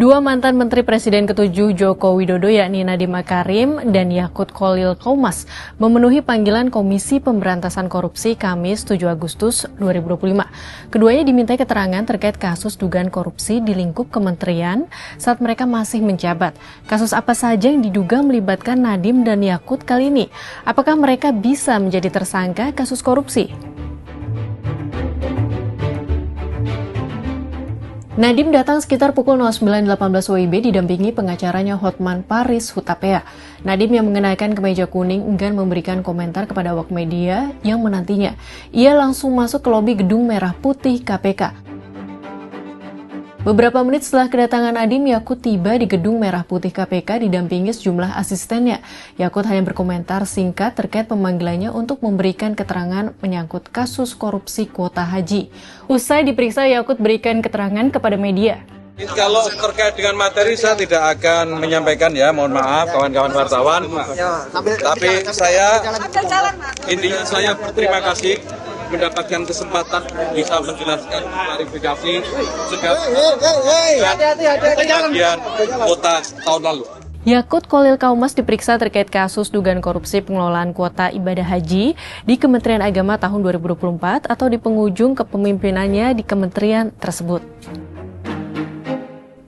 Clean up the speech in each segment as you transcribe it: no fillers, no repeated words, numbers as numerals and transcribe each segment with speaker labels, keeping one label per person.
Speaker 1: Dua mantan Menteri Presiden ke-7 Joko Widodo yakni Nadiem Makarim dan Yakut Kholil Qaumas memenuhi panggilan Komisi Pemberantasan Korupsi Kamis 7 Agustus 2025. Keduanya dimintai keterangan terkait kasus dugaan korupsi di lingkup kementerian saat mereka masih menjabat. Kasus apa saja yang diduga melibatkan Nadiem dan Yakut kali ini? Apakah mereka bisa menjadi tersangka kasus korupsi? Nadiem datang sekitar pukul 09.18 WIB didampingi pengacaranya Hotman Paris Hutapea. Nadiem yang mengenakan kemeja kuning enggan memberikan komentar kepada awak media yang menantinya. Ia langsung masuk ke lobi Gedung Merah Putih KPK. Beberapa menit setelah kedatangan Nadiem, Yakut tiba di Gedung Merah Putih KPK didampingi sejumlah asistennya. Yakut hanya berkomentar singkat terkait pemanggilannya untuk memberikan keterangan menyangkut kasus korupsi kuota haji. Usai diperiksa, Yakut berikan keterangan kepada media.
Speaker 2: Kalau terkait dengan materi saya tidak akan menyampaikan ya, mohon maaf kawan-kawan wartawan. Tapi intinya saya berterima kasih mendapatkan kesempatan bisa menjelaskan klarifikasi bagian kuota tahun lalu.
Speaker 1: Yakut Kholil Qaumas diperiksa terkait kasus dugaan korupsi pengelolaan kuota ibadah haji di Kementerian Agama tahun 2024 atau di penghujung kepemimpinannya di kementerian tersebut.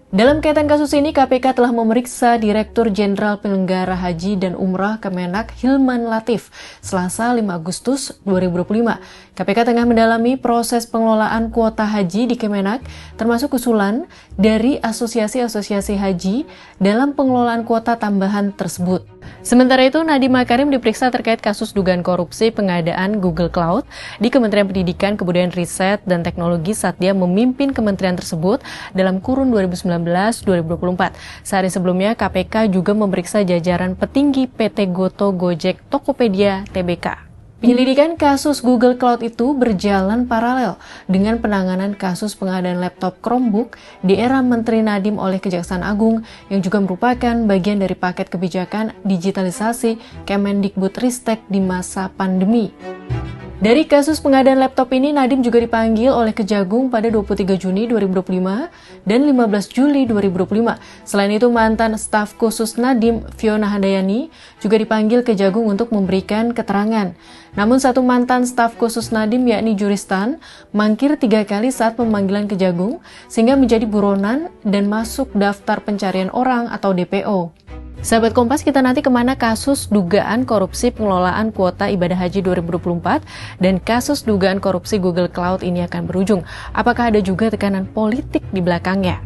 Speaker 1: Dalam kaitan kasus ini, KPK telah memeriksa Direktur Jenderal Penyelenggara Haji dan Umrah Kemenak Hilman Latif Selasa 5 Agustus 2025. KPK tengah mendalami proses pengelolaan kuota haji di Kemenak, termasuk usulan dari asosiasi-asosiasi haji dalam pengelolaan kuota tambahan tersebut. Sementara itu, Nadiem Makarim diperiksa terkait kasus dugaan korupsi pengadaan Google Cloud di Kementerian Pendidikan, Kebudayaan Riset, dan Teknologi saat dia memimpin kementerian tersebut dalam kurun 2019-2024. Sehari sebelumnya, KPK juga memeriksa jajaran petinggi PT Goto Gojek Tokopedia Tbk. Penyelidikan kasus Google Cloud itu berjalan paralel dengan penanganan kasus pengadaan laptop Chromebook di era Menteri Nadiem oleh Kejaksaan Agung yang juga merupakan bagian dari paket kebijakan digitalisasi Kemendikbudristek di masa pandemi. Dari kasus pengadaan laptop ini, Nadiem juga dipanggil oleh Kejagung pada 23 Juni 2025 dan 15 Juli 2025. Selain itu, mantan staf khusus Nadiem, Fiona Handayani, juga dipanggil Kejagung untuk memberikan keterangan. Namun satu mantan staf khusus Nadiem, yakni Juristan, mangkir 3 kali saat pemanggilan Kejagung, sehingga menjadi buronan dan masuk daftar pencarian orang atau DPO. Sahabat Kompas, kita nanti kemana kasus dugaan korupsi pengelolaan kuota ibadah haji 2024 dan kasus dugaan korupsi Google Cloud ini akan berujung? Apakah ada juga tekanan politik di belakangnya?